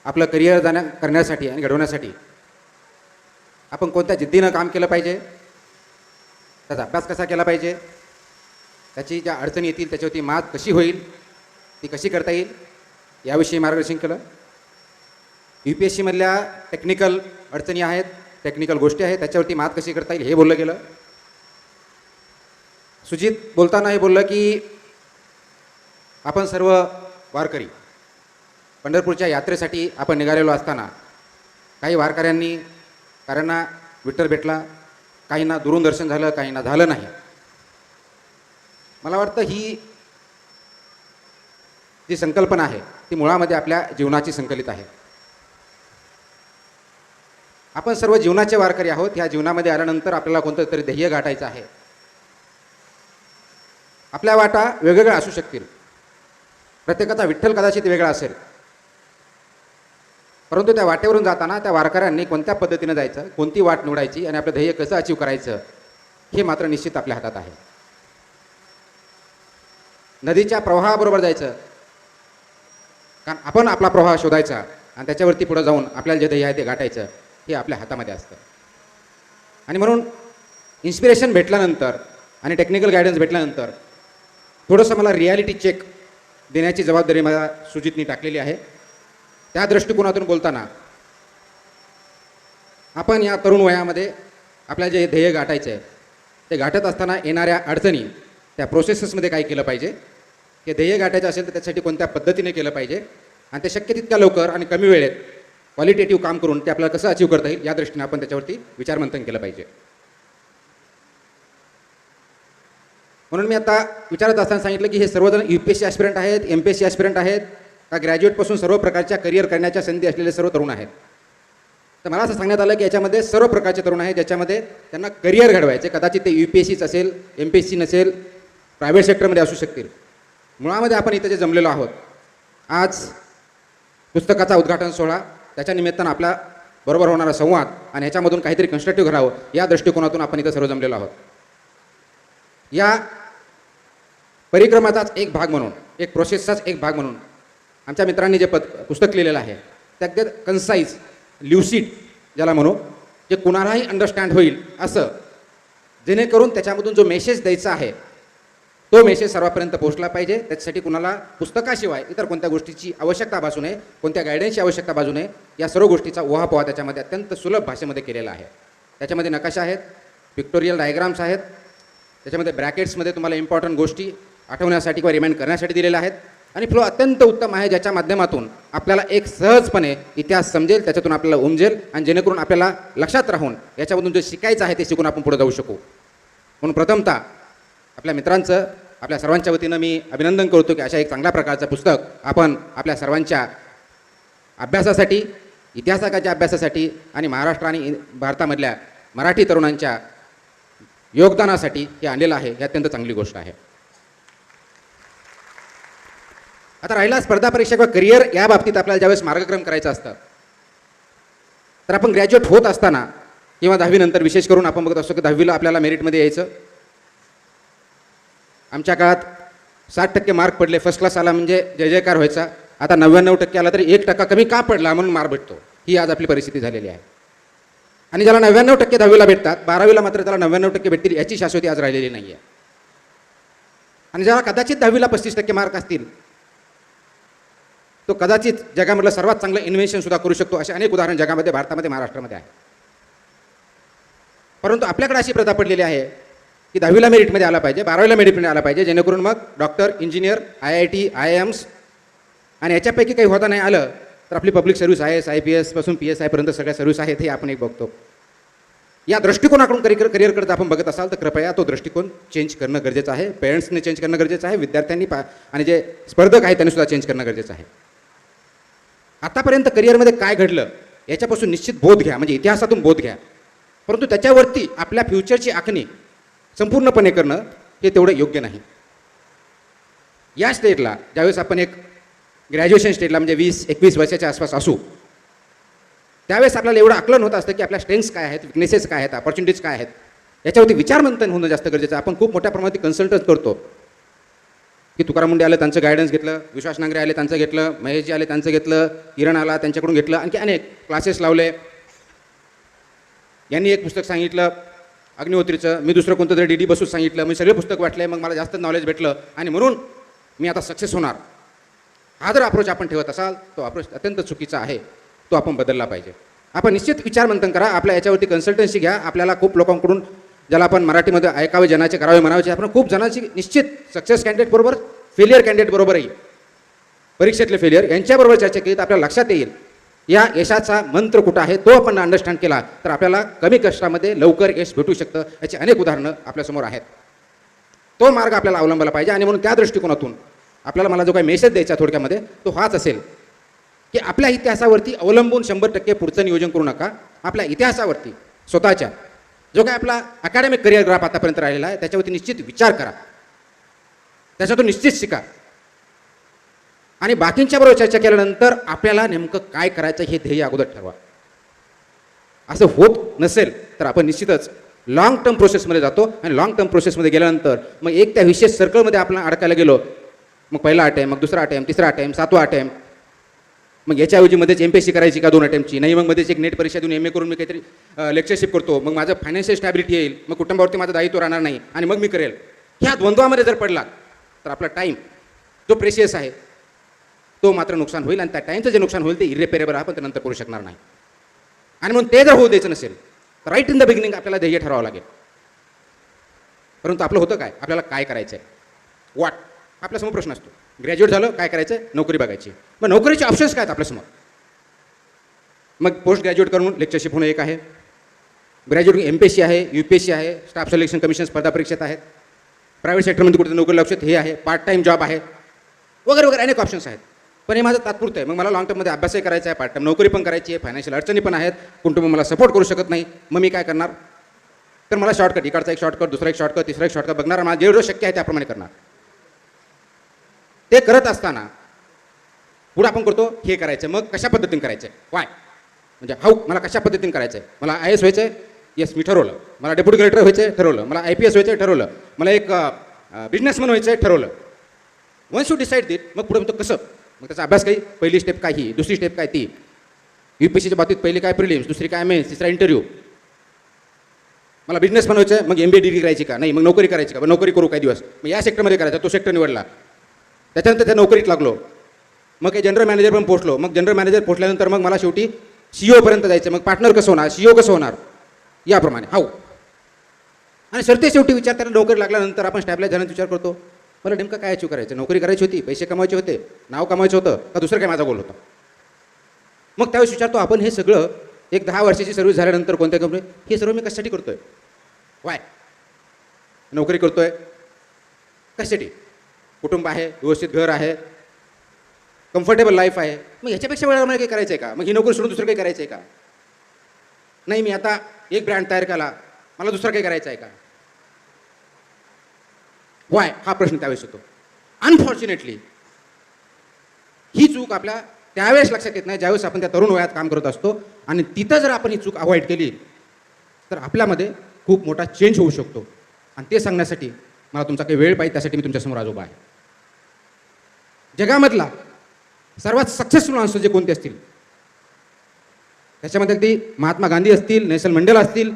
आपलं करिअर करण्यासाठी आणि घडवण्यासाठी आपण कोणत्या जिद्दीनं काम केलं पाहिजे, त्याचा अभ्यास कसा केला पाहिजे, त्याची ज्या अडचणी येतील त्याच्यावरती मात कशी होईल, ती कशी करता येईल याविषयी मार्गदर्शन केलं. UPSC मधल्या टेक्निकल अडचणी आहेत, टेक्निकल गोष्टी आहेत, त्याच्यावरती मात कशी करता येईल हे बोललं गेलं. सुजित बोलताना हे बोललं की आपण सर्व वारकरी पंढरपूरच्या यात्रेसाठी आपण निघालेलो असताना काही वारकऱ्यांनी काहींना विठ्ठल भेटला, काहींना दुरून दर्शन झालं, काहींना झालं नाही. मला वाटतं ही जी संकल्पना आहे ती मुळामध्ये आपल्या जीवनाची संकलित आहे. आपण सर्व जीवनाचे वारकरी आहोत. ह्या जीवनामध्ये आल्यानंतर आपल्याला कोणतं तरी ध्येय गाठायचं आहे. आपल्या वाटा वेगवेगळ्या असू शकतील, प्रत्येकाचा विठ्ठल कदाचित वेगळा असेल, परंतु त्या वाटेवरून जाताना त्या वारकऱ्यांनी कोणत्या पद्धतीने जायचं, कोणती वाट निवडायची आणि आपलं ध्येय कसं अचीव करायचं हे मात्र निश्चित आपल्या हातात आहे. नदीच्या प्रवाहाबरोबर जायचं, कारण आपण आपला प्रवाह शोधायचा आणि त्याच्यावरती पुढे जाऊन आपल्याला जे ध्येय आहे ते गाठायचं हे आपल्या हातामध्ये असतं. आणि म्हणून इन्स्पिरेशन भेटल्यानंतर आणि टेक्निकल गायडन्स भेटल्यानंतर थोडंसं मला रियालिटी चेक देण्याची जबाबदारी मला सुजितनी टाकलेली आहे. त्या दृष्टिकोनातून बोलताना आपण या तरुण वयामध्ये आपल्याला जे ध्येय गाठायचं आहे ते गाठत असताना येणाऱ्या अडचणी, त्या प्रोसेसेसमध्ये काय केलं पाहिजे, हे ध्येय गाठायचं असेल तर त्यासाठी कोणत्या पद्धतीने केलं पाहिजे आणि ते शक्य तितक्या लवकर आणि कमी वेळेत क्वालिटेटिव्ह काम करून ते आपल्याला कसं अचीव करता येईल या दृष्टीने आपण त्याच्यावरती विचारमंथन केलं पाहिजे. म्हणून मी आता विचारत असताना सांगितलं की हे सर्वजण UPSC ॲस्पिरंट आहेत, MPSC ॲस्पिरंट आहेत का ग्रॅज्युएटपासून सर्व प्रकारच्या करिअर करण्याच्या संधी असलेले सर्व तरुण आहेत. तर मला असं सांगण्यात आलं की याच्यामध्ये सर्व प्रकारचे तरुण आहेत ज्याच्यामध्ये त्यांना करिअर घडवायचे. कदाचित ते UPSCच असेल, MPSC नसेल, प्रायव्हेट सेक्टरमध्ये असू शकतील. मुळामध्ये आपण इथं जे जमलेलो आहोत, आज पुस्तकाचा उद्घाटन सोहळा, त्याच्या निमित्तानं आपला बरोबर होणारा संवाद आणि ह्याच्यामधून काहीतरी कन्स्ट्रक्टिव्ह घडावं या दृष्टिकोनातून आपण इथं सर्व जमलेलो आहोत. या परिक्रमाचाच एक भाग म्हणून, एक प्रोसेसचाच एक भाग म्हणून आमच्या मित्रांनी जे पुस्तक लिहिलेलं आहे ते अगदी कन्साईज, ल्युसिड ज्याला म्हणू, जे कुणालाही अंडरस्टँड होईल असं, जेणेकरून त्याच्यामधून जो मेसेज द्यायचा आहे तो मेसेज सर्वांपर्यंत पोहोचला पाहिजे. त्याच्यासाठी कुणाला पुस्तकाशिवाय इतर कोणत्या गोष्टीची आवश्यकता भासू नये, कोणत्या गायडन्सची आवश्यकता भासू नये. या सर्व गोष्टीचा उहापोहा त्याच्यामध्ये अत्यंत सुलभ भाषेमध्ये केलेला आहे. त्याच्यामध्ये नकाशा आहेत, पिक्टोरियल डायग्राम्स आहेत, त्याच्यामध्ये ब्रॅकेट्समध्ये तुम्हाला इम्पॉर्टंट गोष्टी आठवण्यासाठी किंवा रिमाइंड करण्यासाठी दिलेल्या आहेत आणि फ्लो अत्यंत उत्तम आहे, ज्याच्या माध्यमातून आपल्याला एक सहजपणे इतिहास समजेल, त्याच्यातून आपल्याला उमजेल आणि जेणेकरून आपल्याला लक्षात राहून याच्यामधून जे शिकायचं आहे ते शिकून आपण पुढे जाऊ शकू. म्हणून प्रथमतः आपल्या मित्रांचं आपल्या सर्वांच्या वतीनं मी अभिनंदन करतो की अशा एक चांगल्या प्रकारचं पुस्तक आपण आपल्या सर्वांच्या अभ्यासासाठी, इतिहासाच्या अभ्यासासाठी आणि महाराष्ट्र आणि भारतामधल्या मराठी तरुणांच्या योगदानासाठी हे आणलेलं आहे. ही अत्यंत चांगली गोष्ट आहे. आता राहिला स्पर्धा परीक्षा किंवा करिअर या बाबतीत आपल्याला ज्यावेळेस मार्गक्रम करायचा असतं तर आपण ग्रॅज्युएट होत असताना किंवा 10वी नंतर विशेष करून आपण बघत असतो की 10वीला आपल्याला मेरिटमध्ये यायचं. आमच्या काळात 60% मार्क पडले, फर्स्ट क्लास आला म्हणजे जय जयकार व्हायचा. आता 99% आला तरी 1% कमी का पडला म्हणून मार्क भेटतो. ही आज आपली परिस्थिती झालेली आहे. आणि ज्याला 99% 10वीला भेटतात, 12वीला मात्र त्याला 99% भेटतील याची शाश्वती आज राहिलेली नाही आहे. आणि ज्याला कदाचित 10वीला 35% मार्क असतील तो कदाचित जगामधलं सर्वात चांगलं इन्व्हेन्शन सुद्धा करू शकतो. असे अनेक उदाहरण जगामध्ये, भारतामध्ये, महाराष्ट्रामध्ये आहे. परंतु आपल्याकडे अशी प्रथा पडलेली आहे की 10वीला मेरिटमध्ये आला पाहिजे, 12वीला मेरिटमध्ये आला पाहिजे, जेणेकरून मग डॉक्टर, इंजिनियर, IIT, IIMs आणि याच्यापैकी काही होता नाही आलं तर आपली पब्लिक सर्व्हिस IAS, IPS पासून PSI पर्यंत सगळ्या सर्व्हिस आहेत हे आपण एक बघतो. या दृष्टिकोनाकडून करिअरकडे आपण बघत असाल तर कृपया तो दृष्टिकोन चेंज करणं गरजेचं आहे. पेरेंट्सने चेंज करणं गरजेचं आहे, विद्यार्थ्यांनी आणि जे स्पर्धक आहेत त्यांनी सुद्धा चेंज करणं गरजेचं आहे. आतापर्यंत करिअरमध्ये काय घडलं याच्यापासून निश्चित बोध घ्या, म्हणजे इतिहासातून बोध घ्या. परंतु त्याच्यावरती आपल्या फ्युचरची आखणी संपूर्णपणे करणं हे तेवढं योग्य नाही. या स्टेजला ज्यावेळेस आपण एक ग्रॅज्युएशन स्टेजला म्हणजे 20-21 वर्षाच्या आसपास असू त्यावेळेस आपल्याला एवढं आकलन होत असतं की आपल्या स्ट्रेंथ्स काय आहेत, विकनेसेस काय आहेत, अपॉर्च्युनिटीज काय आहेत, याच्यावरती विचारमंथन होणं जास्त गरजेचं आहे. आपण खूप मोठ्या प्रमाणात कन्सल्टन्स करतो की तुकाराम मुंडे आले त्यांचं गायडन्स घेतलं, विश्वास नांगरे आले त्यांचं घेतलं, महेशजी आले त्यांचं घेतलं, किरण आला त्यांच्याकडून घेतलं, आणखी अनेक क्लासेस लावले. यांनी एक पुस्तक सांगितलं अग्निहोत्रीचं, मी दुसरं कोणतं तरी डी बसूच सांगितलं. मी सगळे पुस्तक वाटले, मग मला जास्त नॉलेज भेटलं आणि म्हणून मी आता सक्सेस होणार. हा जर अप्रोच आपण ठेवत असाल तो अप्रोच अत्यंत चुकीचा आहे, तो आपण बदलला पाहिजे. आपण निश्चित विचारमंथन करा, आपल्या याच्यावरती कन्सल्टन्सी घ्या. आपल्याला खूप लोकांकडून, ज्याला आपण मराठीमध्ये ऐकावे जनाचे करावे म्हणावे, आपण खूप जणांची निश्चित सक्सेस कॅन्डिडेट बरोबर, फेलियर कॅन्डिडेट बरोबरही, परीक्षेतले फेलियर यांच्याबरोबर चर्चा केली तर आपल्याला लक्षात येईल या यशाचा मंत्र कुठं आहे. तो आपण अंडरस्टँड केला तर आपल्याला कमी कष्टामध्ये लवकर यश भेटू शकतं. याची अनेक उदाहरणं आपल्यासमोर आहेत. तो मार्ग आपल्याला अवलंबला पाहिजे. आणि म्हणून त्या दृष्टिकोनातून आपल्याला, मला जो काही मेसेज द्यायचा थोडक्यामध्ये तो हाच असेल की आपल्या इतिहासावरती अवलंबून 100% पुढचं नियोजन करू नका. आपल्या इतिहासावरती स्वतःच्या जो काय आपला अकॅडमिक करिअर ग्राफ आतापर्यंत राहिलेला आहे त्याच्यावरती निश्चित विचार करा, त्याच्यातून निश्चित शिका. आणि बाकींच्याबरोबर चर्चा केल्यानंतर आपल्याला नेमकं काय करायचं हे ध्येय अगोदर ठरवा. असं होत नसेल तर आपण निश्चितच लॉंग टर्म प्रोसेसमध्ये जातो. आणि लॉंग टर्म प्रोसेसमध्ये गेल्यानंतर मग एक त्या विशेष सर्कलमध्ये आपण अडकायला गेलो. मग पहिला अटेम्प्ट, मग दुसरा अटेम्प्ट, तिसरा अटेम्प्ट, 7वा अटेम्प्ट, मग याच्याऐवजी मध्येच MPSC करायची का 2 अटेम्प्टची, नाही मग मध्येच एक नेट परीक्षा देऊन MA करून मी काहीतरी लेक्चरशिप करतो, मग माझं फायनान्शियल स्टॅबिलिटी येईल, मग कुटुंबावरती माझं दायित्व राहणार नाही आणि मग मी करेल. ह्या द्वंद्वामध्ये जर पडला तर आपला टाईम जो प्रेशियस आहे तो मात्र नुकसान होईल. आणि त्या टाईमचं जे नुकसान होईल ते इरेपेरेबल आपण ते नंतर करू शकणार नाही. आणि म्हणून ते जर होऊ द्यायचं नसेल तर राईट इन द बिगिनिंग आपल्याला ध्येय ठरवावं लागेल. परंतु आपलं होतं काय, आपल्याला काय करायचं आहे, वाट आपल्यासमोर प्रश्न असतो. ग्रॅज्युएट झालं, काय करायचं, नोकरी बघायची. मग नोकरीचे ऑप्शन्स काय आहेत आपल्यासमोर. मग पोस्ट ग्रॅज्युएट करून लेक्चरशिप होणं एक आहे, ग्रॅज्युएट MPSC आहे, UPSC आहे, स्टाफ सिलेक्शन कमिशन स्पर्धा परीक्षेत आहेत, प्रायव्हेट सेक्टरमध्ये कुठे नोकरी लक्षात हे आहे, पार्ट टाईम जॉब आहे, वगैरे वगैरे अनेक ऑप्शन्स आहेत. पण हे माझं तात्पुरतं आहे. मग मला लॉंग टर्ममध्ये अभ्यासही करायचा आहे, पार्ट टाईम नोकरी पण करायची आहे, फायनान्शियल अडचणी पण आहेत, कुटुंब मला सपोर्ट करू शकत नाही. मग मी काय करणार, तर मला शॉर्टकट, इकडचा एक शॉर्टकट, दुसरा एक शॉर्टकट, तिसरा एक शॉर्टकट बघणार, मला जेवढं शक्य आहे त्याप्रमाणे करणार. ते करत असताना पुढे आपण करतो हे करायचं, मग कशा पद्धतीने करायचं, वाय म्हणजे हाऊ, मला कशा पद्धतीने करायचं आहे. मला IAS व्हायचं आहे, येस मी ठरवलं. मला डेप्युटी कलेक्टर व्हायचं आहे, ठरवलं. मला IPS व्हायचं आहे, ठरवलं. मला एक बिझनेसमॅन व्हायचं आहे, ठरवलं. वन्स यू डिसाईड दिट, मग पुढे म्हणतो कसं, मग त्याचा अभ्यास काही, पहिली स्टेप काय ही, दुसरी स्टेप काय ती. UPSCच्या बाबतीत पहिली काय प्रिलिम्स, दुसरी काय मेन्स, तिसरा इंटरव्ह्यू. मला बिझनेस बनवायचं आहे, मग MBA डिग्री करायची का, नाही मग नोकरी करायची का, नोकरी करू काही दिवस, मग या सेक्टरमध्ये करायचा, तो सेक्टर निवडला. त्याच्यानंतर त्या नोकरीत लागलो, मग काही जनरल मॅनेजर पण पोचलो. मग जनरल मॅनेजर पोचल्यानंतर मग मला शेवटी CEO पर्यंत जायचं. मग पार्टनर कसं होणार, CEO कसं होणार, याप्रमाणे हाऊ. आणि सरते शेवटी विचार त्याला नोकरी लागल्यानंतर आपण स्टॅबलाइज झाल्यानंतर विचार करतो मला नेमकं काय अचीव करायचं, नोकरी करायची होती, पैसे कमवायचे होते, नाव कमवायचं होतं, का दुसरं काय माझा गोल होता. मग त्यावेळेस विचारतो आपण हे सगळं एक 10 वर्षाची सर्व्हिस झाल्यानंतर कोणत्या कंपनी, हे सर्व मी कशासाठी करतोय, वाय नोकरी करतोय कशासाठी, कुटुंब आहे, व्यवस्थित घर आहे, कम्फर्टेबल लाईफ आहे, मग ह्याच्यापेक्षा वेळा मला काही करायचं आहे का, मग ही नोकरी सोडून दुसरं काही करायचं आहे का, नाही मी आता एक ब्रँड तयार केला, मला दुसरं काही करायचं आहे का, वाय हा प्रश्न त्यावेळेस होतो. अनफॉर्च्युनेटली ही चूक आपल्या त्यावेळेस लक्षात येत नाही ज्यावेळेस आपण त्या तरुण वयात काम करत असतो. आणि तिथं जर आपण ही चूक अवॉइड केली तर आपल्यामध्ये खूप मोठा चेंज होऊ शकतो. आणि ते सांगण्यासाठी मला तुमचा काही वेळ पाहिजे, त्यासाठी मी तुमच्यासमोर आज उभा आहे. जगामधला सर्वात सक्सेसफुल माणसं जे कोणते असतील त्याच्यामध्ये अगदी महात्मा गांधी असतील, नेल्सन मंडेला असतील,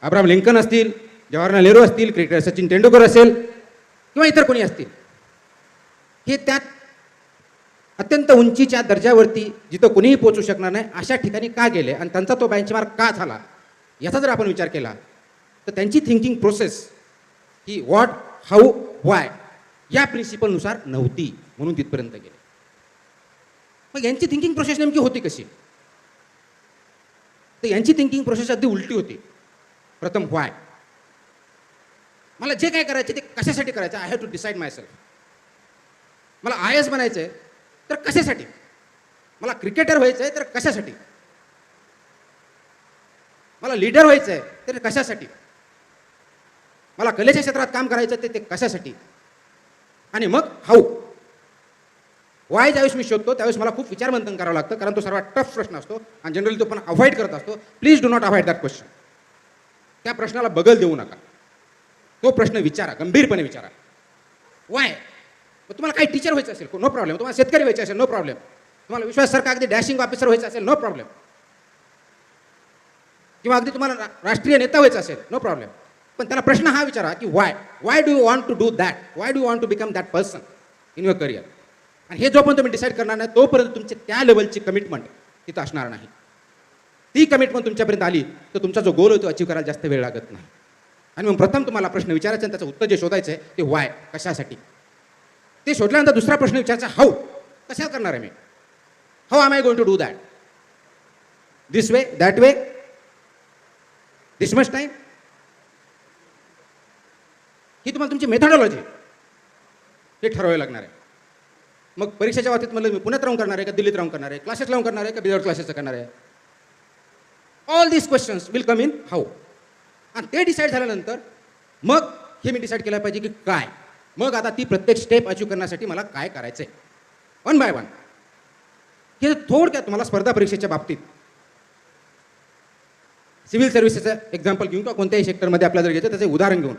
अब्राहम लिंकन असतील, जवाहरलाल नेहरू असतील, क्रिकेटर सचिन तेंडुलकर असेल किंवा इतर कोणी असतील, हे त्यात अत्यंत उंचीच्या दर्जावरती जिथं कोणीही पोहोचू शकणार नाही अशा ठिकाणी का गेले आणि त्यांचा तो बेंचमार्क का झाला याचा जर आपण विचार केला तर त्यांची thinking process he what, how, Y या प्रिन्सिपलनुसार नव्हती, म्हणून तिथपर्यंत गेले. मग यांची थिंकिंग प्रोसेस नेमकी होती कशी, तर यांची थिंकिंग प्रोसेस अगदी उलटी होती. प्रथम वाय, मला जे काय करायचे ते कशासाठी करायचं, I have to decide myself. मला IAS बनायचं आहे तर कशासाठी, मला क्रिकेटर व्हायचं आहे तर कशासाठी, मला लीडर व्हायचं आहे तर कशासाठी, मला कलेच्या क्षेत्रात काम करायचं ते कशासाठी, आणि मग हाऊ. वाय ज्यावेळेस मी शोधतो त्यावेळेस मला खूप विचारमंथन करावं लागतं, कारण तो सर्वात टफ प्रश्न असतो आणि जनरली तो पण अवॉइड करत असतो. Please do not avoid that question. त्या प्रश्नाला बगल देऊ नका. तो प्रश्न विचारा, गंभीरपणे विचारा. वाय? तुम्हाला काही टीचर व्हायचं असेल नो प्रॉब्लेम, तुम्हाला शेतकरी व्हायचं असेल नो प्रॉब्लेम, तुम्हाला विश्वासासारखा अगदी डॅशिंग ऑफिसर व्हायचं असेल नो प्रॉब्लेम, किंवा अगदी तुम्हाला राष्ट्रीय नेता व्हायचं असेल नो प्रॉब्लेम. पण त्याला प्रश्न हा विचारा की why do you want to do that, why do you want to become that person in your career. आणि हे जोपर्यंत तुम्ही डिसाईड करणार नाही तोपर्यंत तुमचे त्या लेवलची कमिटमेंट तिथं असणार नाही. ती कमिटमेंट तुमच्यापर्यंत आली तर तुमचा जो गोल आहे तो अचीव करायला जास्त वेळ लागत नाही. आणि मग प्रथम तुम्हाला प्रश्न विचारायचा आणि त्याचं उत्तर जे शोधायचं आहे ते वाय, कशासाठी. ते शोधल्यानंतर दुसरा प्रश्न विचारायचा हाऊ, कशा करणार आहे मी, how am I going to do that, this way, that way, this much time. ही तुम्हाला तुमची मेथॉडॉलॉजी हे ठरवावे लागणार आहे. मग परीक्षेच्या बाबतीत म्हणलं मी पुण्यात राहून करणार आहे का दिल्लीत राहून करणार आहे, क्लासेस लावून करणार आहे का बिदर क्लासेसचं करणार आहे. All these questions will come in how. आणि ते डिसाईड झाल्यानंतर मग हे मी डिसाईड केलं पाहिजे की काय, मग आता ती प्रत्येक स्टेप अचीव करण्यासाठी मला काय करायचं आहे, वन बाय वन. हे थोडक्यात तुम्हाला स्पर्धा परीक्षेच्या बाबतीत सिव्हिल सर्व्हिसेसचं एक्झाम्पल घेऊन किंवा कोणत्याही सेक्टरमध्ये आपल्याला जर घ्यायचं त्याचे उदाहरण घेऊन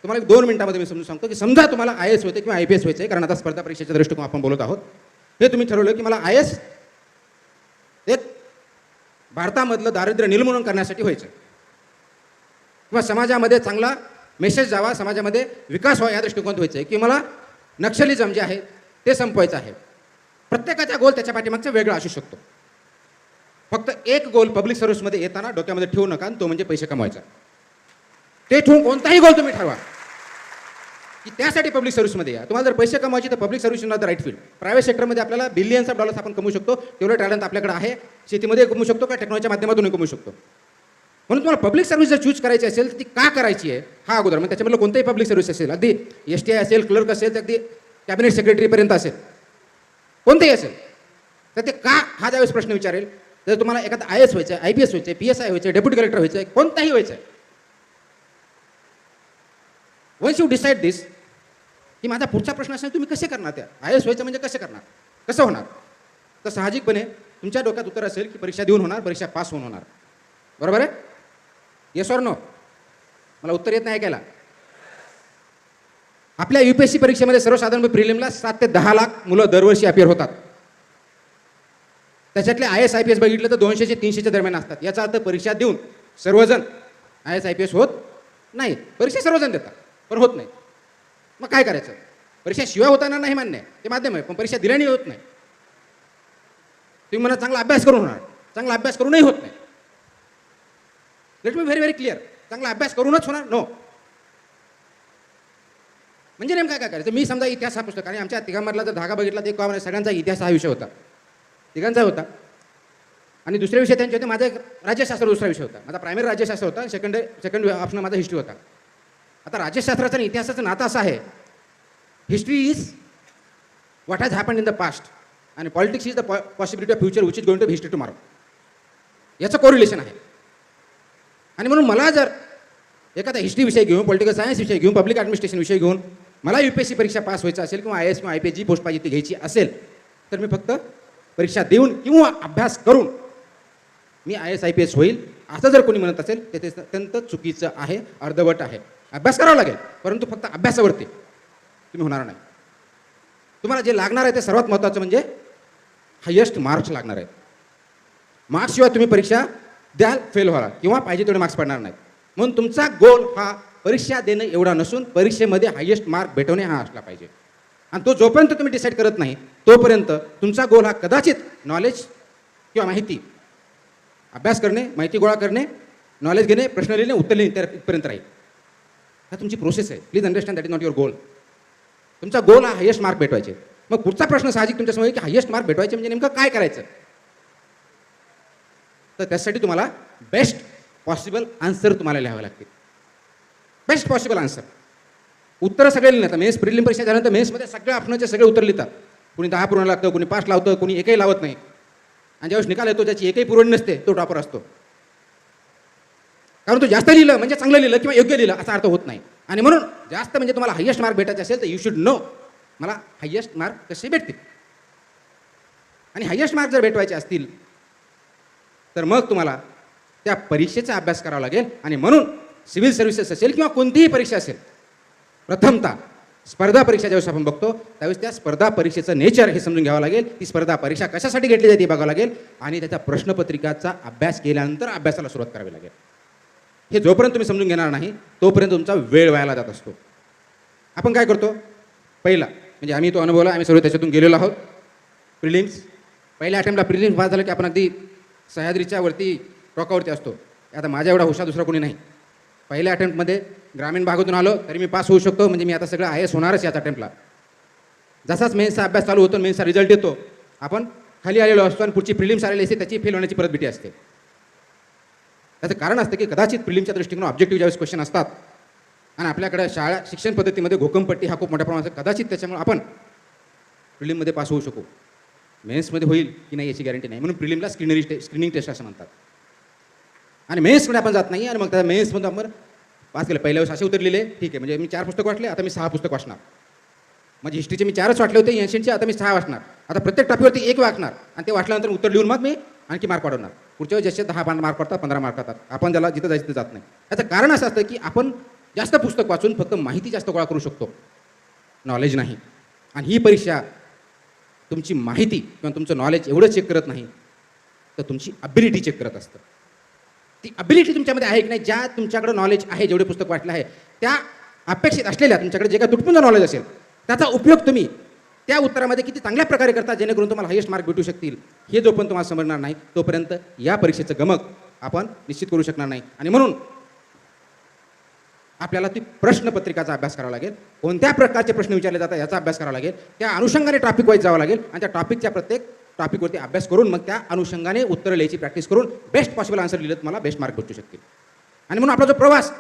तुम्हाला 2 मिनिटामध्ये मी समजून सांगतो की समजा तुम्हाला IAS व्हायचं किंवा IPS व्हायचं आहे, कारण आता स्पर्धा परीक्षेच्या दृष्टिकोन आपण बोलत आहोत. हे तुम्ही ठरवलं की मला IAS एक भारतामधलं दारिद्र्य निर्मूलन करण्यासाठी व्हायचं, किंवा समाजामध्ये चांगला मेसेज जावा, समाजामध्ये विकास व्हावा या दृष्टिकोनात व्हायचं आहे, की मला नक्षलिझम जे आहे ते संपवायचं आहे. प्रत्येकाचा गोल त्याच्या पाठीमागचा वेगळा असू शकतो. फक्त एक गोल पब्लिक सर्व्हिसमध्ये येताना डोक्यामध्ये ठेवू नका, आणि तो म्हणजे पैसे कमवायचा. ते ठेवून कोणताही गोल तुम्ही ठरवा की त्यासाठी पब्लिक सर्व्हिसमध्ये या. तुम्हाला जर पैसे कमवायचे तर public service not the right field. Private सेक्टरमध्ये आपल्याला बिलियन्स ऑफ डॉलर्स आपण कमवू शकतो, तेवढं टॅलेंट आपल्याकडे आहे. शेतीमध्ये कमवू शकतो का टेक्नॉलॉजीच्या माध्यमातून कमवू शकतो. म्हणून तुम्हाला पब्लिक सर्व्हिस जर चूज करायची असेल तर ती का करायची आहे हा अगोदर, मग त्याच्यामधलं कोणतेही पब्लिक सर्व्हिस असेल, अगदी STI असेल, क्लर्क असेल, तर अगदी कॅबिनेट सेक्रेटरीपर्यंत असेल, कोणतेही असेल, तर ते का हा ज्यावेळेस प्रश्न विचारेल. जर तुम्हाला एखादा IAS व्हायचं आहे, IPS व्हायचं आहे, PSI व्हायचं आहे, डेप्युटी कलेक्टर व्हायचं आहे, कोणताही व्हायचं आहे, वन्स यू डिसाईड दिस की माझा पुढचा प्रश्न असेल तुम्ही कसे करणार, त्या IAS व्हायचं म्हणजे कसं करणार, कसं होणार, तर साहजिकपणे तुमच्या डोक्यात उत्तर असेल की परीक्षा देऊन होणार, परीक्षा पास होऊन होणार. बरोबर आहे? Yes or no? मला उत्तर येत नाही ऐकायला. आपल्या UPSC परीक्षेमध्ये सर्वसाधारण प्रिलिमला 7 ते 10 लाख मुलं दरवर्षी अपिअर होतात. त्याच्यातले IAS IPS बघितलं तर 200 ते 300च्या दरम्यान असतात. याचा अर्थ परीक्षा देऊन सर्वजण IAS IPS होत नाही. परीक्षा सर्वजण देतात पण होत नाही. मग काय करायचं? परीक्षा शिवाय होताना नाही मान्य आहे, ते माध्यम आहे, पण परीक्षा दिल्याने होत नाही. तुम्ही म्हणा चांगला अभ्यास करून होणार, चांगला अभ्यास करूनही होत नाही. लेट मी व्हेरी क्लिअर, चांगला अभ्यास करूनच होणार नो. म्हणजे नेमकं काय करायचं? मी समजा इतिहास हा पुस्तक, आणि आमच्या तिघांमधला जर धागा बघितला तर एक सगळ्यांचा इतिहास हा विषय होता, तिघांचा होता. आणि दुसरे विषय त्यांचे होते, माझा एक राज्यशास्त्र दुसरा विषय होता. माझा प्रायमरी राज्यशास्त्र होता, सेकंड ऑप्शन माझा हिस्ट्री होता. आता राज्यशास्त्राचं आणि इतिहासाचं नातं असं आहे, history is what has happen in the past आणि politics is the possibility of future which is going to be history tomorrow. याचं कोरिलेशन आहे. आणि म्हणून मला जर एखादा हिस्ट्री विषय घेऊन, पॉलिटिकल सायन्स विषय घेऊन, पब्लिक ॲडमिनिस्ट्रेशन विषय घेऊन मला UPSC परीक्षा पास व्हायचं असेल, किंवा IAS किंवा IPS जी पोस्ट पाहिजे ती घ्यायची असेल, तर मी फक्त परीक्षा देऊन किंवा अभ्यास करून मी IAS IPS होईल असं जर कोणी म्हणत असेल ते अत्यंत चुकीचं आहे, अर्धवट आहे. अभ्यास करावा लागेल, परंतु फक्त अभ्यासावरती तुम्ही होणार नाही. तुम्हाला जे लागणार आहे ते सर्वात महत्त्वाचं म्हणजे हायेस्ट मार्क्स लागणार आहेत. मार्क्सशिवाय तुम्ही परीक्षा द्याल फेल व्हाल, किंवा पाहिजे तेवढे मार्क्स पडणार नाहीत. म्हणून तुमचा गोल हा परीक्षा देणं एवढा नसून परीक्षेमध्ये हायेस्ट मार्क भेटवणे हा असला पाहिजे. आणि तो जोपर्यंत तुम्ही डिसाईड करत नाही तोपर्यंत तुमचा गोल हा कदाचित नॉलेज किंवा माहिती, अभ्यास करणे, माहिती गोळा करणे, नॉलेज घेणे, प्रश्न लिहिणे, उत्तर लिहिणे इथपर्यंत राहील. हा तुमची प्रोसेस आहे. Please understand that is not your गोल. तुमचा गोल हा हायेस्ट मार्क भेटवायचे. मग पुढचा प्रश्न साहजिक तुमच्यासमोर आहे की हायेस्ट मार्क भेटवायचे म्हणजे नेमकं काय करायचं. तर त्यासाठी तुम्हाला बेस्ट पॉसिबल आन्सर तुम्हाला लिहावे लागतील. Best possible answer. उत्तरं सगळे लिहितात. मेन्स प्रिलिम परीक्षा झाल्यानंतर मेन्समध्ये सगळ्या ऑप्शनचे सगळे उत्तर लिहितात. कुणी 10 पूर्ण लागतं, कुणी 5 लावतं, कुणी एकही लावत नाही. आणि ज्यावेळेस निकाल येतो ज्याची एकही पुरवणी नसते तो टॉपर असतो. कारण तो जास्त लिहिलं म्हणजे चांगलं लिहिलं किंवा योग्य लिहिलं असा अर्थ होत नाही. आणि म्हणून जास्त म्हणजे तुम्हाला हायेस्ट मार्क भेटायचे असेल तर यू शुड नो मला हायेस्ट मार्क कसे भेटतील. आणि हायेस्ट मार्क जर भेटवायचे असतील तर मग तुम्हाला त्या परीक्षेचा अभ्यास करावा लागेल. आणि म्हणून सिव्हिल सर्व्हिसेस असेल किंवा कोणतीही परीक्षा असेल, प्रथमतः स्पर्धा परीक्षा ज्यावेळेस आपण बघतो त्यावेळेस त्या स्पर्धा परीक्षेचं नेचर हे समजून घ्यावं लागेल. ती स्पर्धा परीक्षा कशासाठी घेतली जाते बघावं लागेल आणि त्याच्या प्रश्नपत्रिकाचा अभ्यास केल्यानंतर अभ्यासाला सुरुवात करावी लागेल. हे जोपर्यंत तुम्ही समजून घेणार नाही तोपर्यंत तुमचा वेळ वायाला जात असतो. आपण काय करतो, पहिला म्हणजे आम्ही तो अनुभवला, आम्ही सर्व त्याच्यातून गेलेलो आहोत. प्रिलिम्स पहिल्या अटेम्प्टला प्रिलिम्स पास झालं की आपण अगदी सह्याद्रीच्या वरती टोकावरती असतो. आता माझ्या एवढा हुशार दुसरा कोणी नाही. पहिल्या अटेम्प्टमध्ये ग्रामीण भागातून आलो तरी मी पास होऊ शकतो, म्हणजे मी आता सगळं IAS होणारच याच अटेम्प्टला. जसाच मेन्सचा अभ्यास चालू होतो, मेन्सचा रिझल्ट येतो, आपण खाली आलेलो असतो आणि पुढची प्रिलिम्स आलेली असते, त्याची फेल होण्याची परत भीती असते. त्याचं कारण असतं की कदाचित प्रिलिमच्या दृष्टिकोन ऑब्जेक्टिव्ह ज्यावेळेस क्वेश्चन असतात आणि आपल्याकडे शाळा शिक्षण पद्धतीमध्ये घोकमपट्टी हा खूप मोठ्या प्रमाणात कदाचित त्याच्यामुळे आपण प्रिलिममध्ये पास होऊ शकू. मेन्समध्ये होईल की नाही याची गॅरंटी नाही, म्हणून प्रिलिमला स्क्रीनिंग टेस्ट असं म्हणतात. आणि मेन्समध्ये आपण जात नाही आणि मग त्या मेन्समध्ये आपण पास केलं. पहिल्या वेळेस असे उतरलेले ठीक आहे, म्हणजे मी 4 पुस्तक वाचले, आता मी 6 पुस्तक वाचणार. म्हणजे हिस्ट्रीचे मी 4च वाटले होते, एन्शियनचे आता मी 6 वाचणार. आता प्रत्येक टॉपिकवरती 1 वाचणार आणि ते वाचल्यानंतर उत्तर लिहून मग मी आणखी मार्क वाढवणार. पुढच्या वेळेस जसे 10 मार्क पडतात, 15 मार्क येतात, आपण ज्याला जिथं जायचं तिथं जात नाही. याचं कारण असं असतं की आपण जास्त पुस्तक वाचून फक्त माहिती जास्त गोळा करू शकतो, नॉलेज नाही. आणि ही परीक्षा तुमची माहिती किंवा तुमचं नॉलेज एवढं चेक करत नाही तर तुमची अबिलिटी चेक करत असतं. ती अबिलिटी तुमच्यामध्ये आहे की नाही, ज्या तुमच्याकडे नॉलेज आहे, जेवढे पुस्तक वाचलं आहे त्या अपेक्षित असलेल्या तुमच्याकडे जे काही तुटपुंज नॉलेज असेल त्याचा उपयोग तुम्ही त्या उत्तरामध्ये किती चांगल्या प्रकारे करता, जेणेकरून तुम्हाला हायेस्ट मार्क भेटू शकतील. हे जो पण तुम्हाला समजणार नाही तोपर्यंत या परीक्षेचं गमक आपण निश्चित करू शकणार नाही. आणि म्हणून आपल्याला ती प्रश्नपत्रिकाचा अभ्यास करावा लागेल, कोणत्या प्रकारचे प्रश्न विचारले जातात याचा अभ्यास करावा लागेल, त्या अनुषंगाने टॉपिक वाईज जावं लागेल आणि त्या टॉपिकच्या प्रत्येक टॉपिकवरती अभ्यास करून मग त्या अनुषंगाने उत्तरं लिहायची प्रॅक्टिस करून बेस्ट पॉसिबल आन्सर लिहिलं तुम्हाला बेस्ट मार्क भेटू शकतील. आणि म्हणून आपला जो प्रवास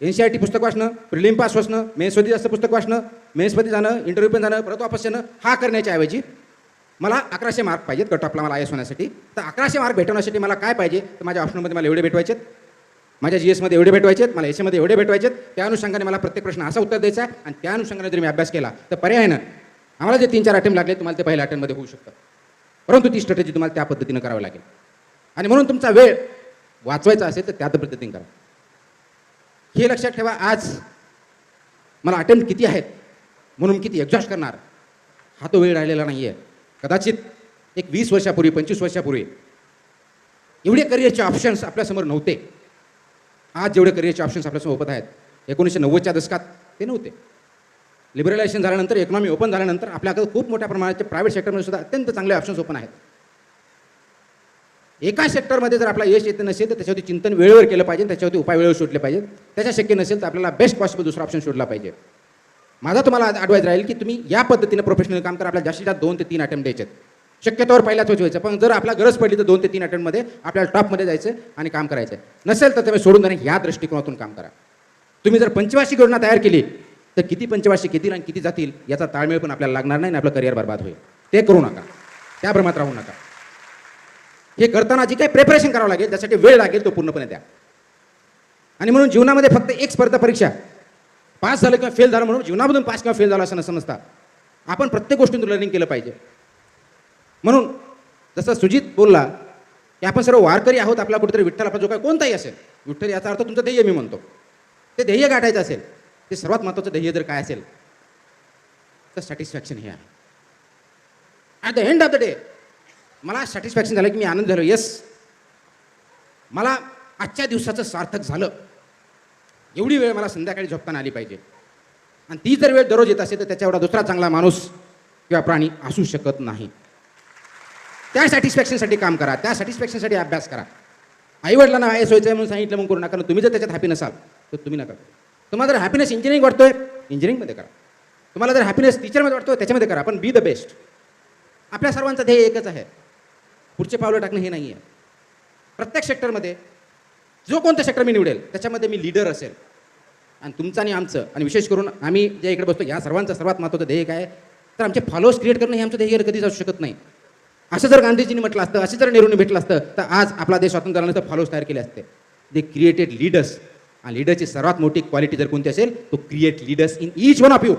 NCERT पुस्तक वाचणं, प्रिलिम पास वाचणं, मेन्समध्ये जास्त पुस्तक वाचणं, मेन्समध्ये जाणं, इंटरव्ह्यू पण जाणं, परत वापस येणं, हा करण्याच्या ऐवजी मला 1100 मार्क पाहिजेत कट ऑफला मला IAS होण्यासाठी. तर 1100 मार्क भेटवण्यासाठी मला काय पाहिजे, तर माझ्या ऑप्शनमध्ये मला एवढे भेटवायचेत, माझ्या GS मध्ये एवढे भेटवायचेत, मला AC मध्ये एवढे भेटवायचेत. त्या अनुषंगाने मला प्रत्येक प्रश्न असा उत्तर द्यायचा आहे आणि त्या अनुषंगाने जर मी अभ्यास केला तर पर्यायानं आम्हाला जे 3-4 अटेम्प्ट लागले तुम्हाला ते पहिल्या अटेम्प्टमध्ये होऊ शकतं. परंतु ती स्ट्रॅटेजी तुम्हाला त्या पद्धतीनं करावी लागेल. आणि म्हणून तुमचा वेळ वाचवायचा असेल तर त्या पद्धतीने करा. हे लक्षात ठेवा, आज मला अटेम्प्ट किती आहेत म्हणून किती एक्झॉस्ट करणार हा तो वेळ राहिलेला नाही आहे. कदाचित एक 20 वर्षापूर्वी 25 वर्षापूर्वी एवढे करिअरचे ऑप्शन्स आपल्यासमोर नव्हते. आज जेवढे करिअरचे ऑप्शन्स आपल्यासमोर उपलब्ध आहेत 1990च्या दशकात ते नव्हते. लिबरलायझेशन झाल्यानंतर, इकॉनॉमी ओपन झाल्यानंतर आपल्याकडे खूप मोठ्या प्रमाणाचे प्रायव्हेट सेक्टरमध्ये सुद्धा अत्यंत चांगले ऑप्शन्स ओपन आहेत. एका सेक्टरमध्ये जर आपला यश येत नसेल तर त्याच्यावरती चिंतन वेळेवर केलं पाहिजे, त्याच्यावरती उपाय वेळेवर शोधले पाहिजेत. त्याच्या शक्य नसेल तर आपल्याला बेस्ट पॉसिबल दुसरा ऑप्शन शोधला पाहिजे. माझा तुम्हाला ॲडवाईस राहील की तुम्ही या पद्धतीने प्रोफेशनल काम करा. आपल्याला जास्तीत जास्त 2 ते 3 अटेम्प्ट द्यायचे, शक्यतोवर पहिल्याच व्हायचं. पण जर आपल्याला गरज पडली तर 2 ते 3 अटेम्प्टमध्ये आपल्याला टॉपमध्ये जायचं आणि काम करायचं. नसेल तर तुम्ही सोडून देणे या दृष्टिकोनातून काम करा. तुम्ही जर पंचवार्षिक योजना तयार केली तर किती पंचवार्षिक येतील आणि किती जातील याचा ताळमेळ पण आपल्याला लागणार नाही आणि आपलं करिअर बरबाद होईल. ते करू नका, त्या भ्रमात राहू नका. हे करताना जी काही प्रिपरेशन करावं लागेल त्यासाठी वेळ लागेल तो पूर्णपणे द्या. आणि म्हणून जीवनामध्ये फक्त एक स्पर्धा परीक्षा पास झालं किंवा फेल झालं म्हणून जीवनामधून पास किंवा फेल झालं असं न समजता आपण प्रत्येक गोष्टीतून लर्निंग केलं पाहिजे. म्हणून जसं सुजित बोलला की आपण सर्व वारकरी आहोत, आपला कुठेतरी विठ्ठल आपला जो काय कोणताही असेल, विठ्ठल याचा अर्थ तुमचं ध्येय मी म्हणतो, ते ध्येय गाठायचं असेल, ते सर्वात महत्त्वाचं ध्येय जर काय असेल तर सॅटिस्फॅक्शन हे आहे. At the end of the day मला सॅटिस्फॅक्शन झालं की मी आनंद झालो, येस मला आजच्या दिवसाचं सार्थक झालं. एवढी वेळ मला संध्याकाळी झोपताना आली पाहिजे. आणि ती जर वेळ दररोज येत असेल तर त्याच्या एवढा दुसरा चांगला माणूस किंवा प्राणी असू शकत नाही. त्या सॅटिस्फॅक्शनसाठी काम करा, त्या सॅटिस्फॅक्शनसाठी अभ्यास करा. आईवडिलांना IAS व्हायचं आहे म्हणून सांगितलं म्हणून करू नका. तुम्ही जर त्याच्यात हॅपी नसाल तर तुम्ही नका. तुम्हाला जर हॅपीनेस इंजिनिअरिंग वाटतोय इंजिनिअरिंगमध्ये करा. तुम्हाला जर हॅपीनेस टीचरमध्ये वाटतोय त्याच्यामध्ये करा. पण बी द बेस्ट. आपल्या सर्वांचं ध्येय एकच आहे, पुढचे पावलं टाकणं हे नाही आहे. प्रत्येक सेक्टरमध्ये जो कोणतं सेक्टर मी निवडेल त्याच्यामध्ये मी लीडर असेल. आणि तुमचं आणि आमचं आणि विशेष करून आम्ही जे इकडे बसतो या सर्वांचं सर्वात महत्त्वाचं ध्येय काय तर आमचे फॉलोअर्स क्रिएट करणं हे आमचं ध्येय कधीच असू शकत नाही. असं जर गांधीजींनी म्हटलं असतं, असं जर नेहरूंनी भेटलं असतं तर आज आपला देश स्वातंत्र्य झाल्यानंतर फॉलोअर्स तयार केले असते. They created leaders. आणि लीडरची सर्वात मोठी क्वालिटी जर कोणती असेल तो create leaders in each one of you.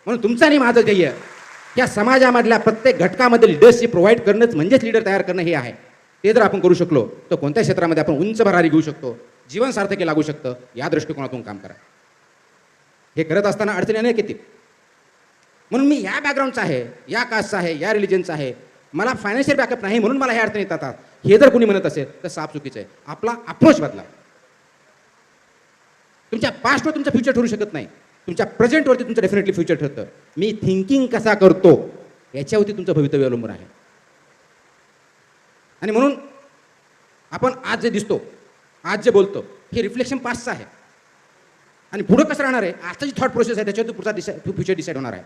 म्हणून तुमचं आणि माझं ध्येय या समाजामधल्या प्रत्येक घटकामध्ये लीडर्सची प्रोव्हाइड करणंच म्हणजेच लीडर तयार करणं हे आहे. ते जर आपण करू शकलो तर कोणत्या क्षेत्रामध्ये आपण उंच भरारी घेऊ शकतो जीवन सार्थकी लागू शकतं, या दृष्टिकोनातून काम करा. हे करत असताना अडचणी अनेक येतील. म्हणून मी या बॅकग्राऊंडचा आहे, या कास्टचा आहे, या रिलिजनचा आहे, मला फायनान्शियल बॅकअप नाही म्हणून मला ह्या अडचणी येतात, हे जर कोणी म्हणत असेल तर साफ चुकीचं आहे. आपला अप्रोच बदला. तुमच्या पास्टवर तुमचं फ्युचर ठरू शकत नाही, तुमच्या प्रेझेंटवरती तुमचं डेफिनेटली फ्युचर ठरतं. मी थिंकिंग कसा करतो याच्यावरती तुमचं भवितव्य अवलंबून आहे. आणि म्हणून आपण आज जे दिसतो, आज जे बोलतो, हे रिफ्लेक्शन पास्टचं आहे. आणि पुढं कसं राहणार आहे, आजची थॉट प्रोसेस आहे त्याच्यावरती पुढचा फ्युचर डिसाईड होणार आहे.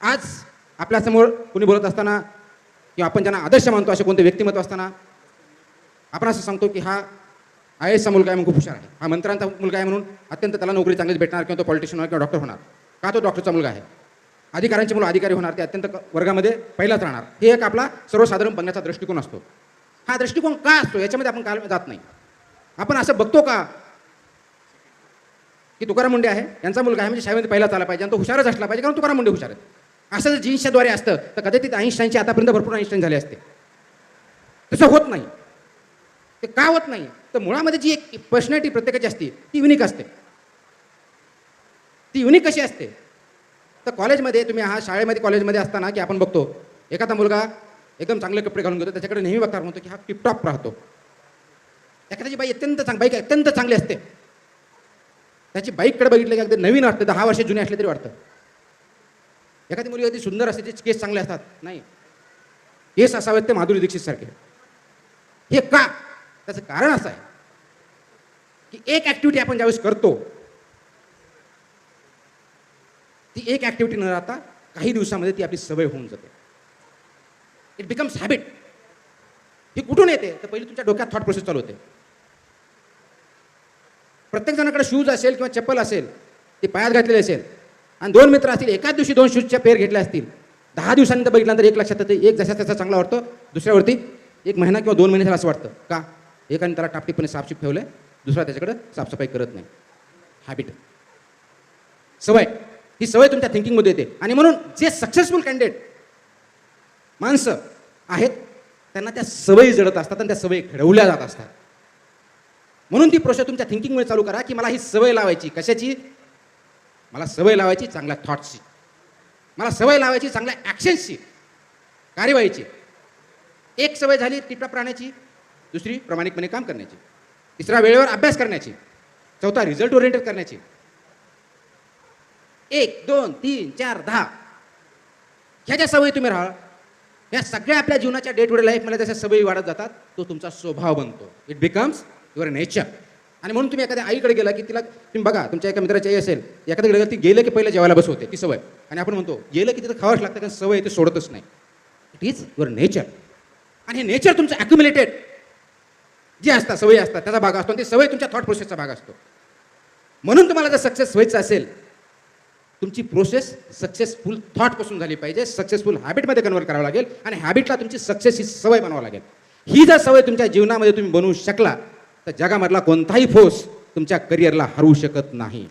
आज आपल्यासमोर कोणी बोलत असताना किंवा आपण ज्यांना आदर्श मानतो असे कोणते व्यक्तिमत्व असताना आपण असं सांगतो की हा IASचा मुलगा आहे म्हणून खूप हुशार आहे, हा मंत्र्यांचा मुलगा आहे म्हणून अत्यंत त्याला नोकरी चांगलीच भेटणार, किंवा तो पॉलिटिशियन होणार किंवा डॉक्टर होणार. का तो डॉक्टरचा मुलगा आहे. अधिकाऱ्यांची मुलं अधिकारी होणार, ते अत्यंत वर्गामध्ये पहिलाच राहणार. हे एक आपला सर्वसाधारण बघण्याचा दृष्टिकोन असतो. हा दृष्टिकोन का असतो याच्यामध्ये आपण काल जात नाही. आपण असं बघतो का की तुकाराम मुंडे आहे, यांचा मुलगा आहे म्हणजे शाळेमध्ये पहिलाच आला पाहिजे आणि तो हुशारच असला पाहिजे कारण तुकाराम मुंडे हुशार आहेत. असं जर जीन्सच्याद्वारे असतं तर कदाचित आईन्स्टाईनचे आतापर्यंत भरपूर आईन्स्टाईन झाले असते. तसं होत नाही. ते का होत नाही, तर मुळामध्ये जी एक पर्सनॅलिटी प्रत्येकाची असते ती युनिक असते. ती युनिक कशी असते, तर कॉलेजमध्ये तुम्ही शाळेमध्ये कॉलेजमध्ये असताना की आपण बघतो एखादा मुलगा एकदम चांगले कपडे घालून घेतो, त्याच्याकडे नेहमी बघता म्हणतो की हा टिपटॉप राहतो. एखाद्याची बाईक अत्यंत चांगली असते, त्याची बाईककडे बघितलं की अगदी नवीन वाटतं, 10 वर्ष जुने असले तरी वाटतं. एखादी मुलगी अगदी सुंदर असते, तिचे केस चांगले असतात, नाही केस असावेत ते माधुरी दीक्षित सारखे. हे का, त्याचं कारण असं आहे की एक ऍक्टिव्हिटी आपण ज्यावेळेस करतो ती एक ऍक्टिव्हिटी न राहता काही दिवसामध्ये ती आपली सवय होऊन जाते. It becomes habit. ही कुठून येते, तर पहिली तुमच्या डोक्यात थॉट प्रोसेस चालू होते. प्रत्येक जणाकडे शूज असेल किंवा चप्पल असेल, ते पायात घातलेले असेल, आणि 2 मित्र असतील, एकाच दिवशी 2 शूजच्या पेअर घेतल्या असतील, 10 दिवसांनी बघितल्यानंतर एक लक्षात येते, एक जसा त्याचा चांगला वाटतो, दुसऱ्यावरती 1 महिना किंवा 2 महिने झाला असं वाटतं. का, एकाने त्याला टापटीपणे साफसूफ ठेवलंय, दुसरा त्याच्याकडे साफसफाई करत नाही. हॅबिट, सवय. ही सवय तुमच्या थिंकिंगमध्ये येते. आणि म्हणून जे सक्सेसफुल कॅन्डिडेट माणसं आहेत त्यांना त्या सवयी जडत असतात आणि त्या सवयी घडवल्या जात असतात. म्हणून ती प्रोसेस तुमच्या थिंकिंगमुळे चालू करा की मला ही सवय लावायची. कशाची, मला सवय लावायची चांगल्या थॉट्सची, मला सवय लावायची चांगल्या ॲक्शन्सची, कार्यवाहीची. एक सवय झाली टिपटॉप राहण्याची, दुसरी प्रामाणिकपणे काम करण्याची, तिसरा वेळेवर अभ्यास करण्याची, चौथा रिझल्ट ओरिएंटेड करण्याची. 1, 2, 3, 4, 10 ह्या ज्या सवयी तुम्ही राहा, या सगळ्या आपल्या जीवनाच्या डे टू डे लाईफमध्ये जशा सवयी वाढत जातात, तो तुमचा स्वभाव बनतो. It becomes your nature. आणि म्हणून तुम्ही एखाद्या आईकडे गेला की तिला, तुम्ही बघा तुमच्या एका मित्राची आई असेल, एखाद्याकडे ती गेलं की पहिलं जेवायला बसवते, ती सवय. आणि आपण म्हणतो गेलं की तिथं खावंच लागतं कारण सवय ते सोडतच नाही. It is your nature. आणि हे नेचर तुमचं ॲक्युम्युलेटेड जे असतात, सवयी असतात, त्याचा भाग असतो, आणि ते सवय तुमच्या थॉट प्रोसेसचा भाग असतो. म्हणून तुम्हाला जर सक्सेस व्हायचं असेल, तुमची प्रोसेस सक्सेसफुल थॉटपासून झाली पाहिजे, सक्सेसफुल हॅबिटमध्ये कन्वर्ट करावं लागेल, आणि हॅबिटला तुमची सक्सेस ही सवय बनवावं लागेल. ही जर सवय तुमच्या जीवनामध्ये तुम्ही बनवू शकला तर जगामधला कोणताही फोर्स तुमच्या करिअरला हरवू शकत नाही.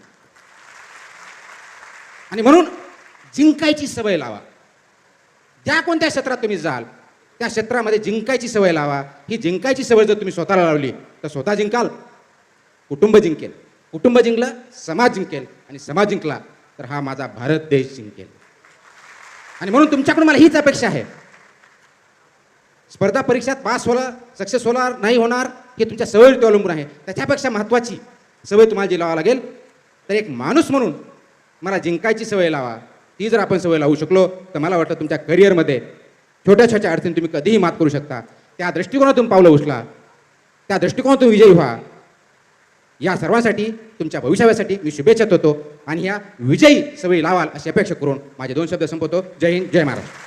आणि म्हणून जिंकायची सवय लावा. ज्या कोणत्या क्षेत्रात तुम्ही जाल त्या क्षेत्रामध्ये जिंकायची सवय लावा. ही जिंकायची सवय जर तुम्ही स्वतःला लावली तर स्वतः जिंकाल, कुटुंब जिंकेल, कुटुंब जिंकलं समाज जिंकेल, आणि समाज जिंकला तर हा माझा भारत देश जिंकेल. आणि म्हणून तुमच्याकडून मला हीच अपेक्षा आहे. स्पर्धा परीक्षात पास होणार, सक्सेस होणार नाही होणार हे तुमच्या सवयीवरती अवलंबून आहे. त्याच्यापेक्षा महत्त्वाची सवय तुम्हाला जी लावा लागेल, तर एक माणूस म्हणून मला जिंकायची सवय लावा. ती जर आपण सवय लावू शकलो तर मला वाटतं तुमच्या करिअरमध्ये छोट्या छोट्या अडचणी तुम्ही कधीही मात करू शकता. त्या दृष्टिकोनातून पावलं उचला, त्या दृष्टिकोनातून विजयी व्हा. या सर्वांसाठी तुमच्या भविष्यासाठी मी शुभेच्छा देतो आणि ह्या विजयी सवयी लावाल अशी अपेक्षा करून माझे 2 शब्द संपवतो. जय हिंद, जय महाराष्ट्र.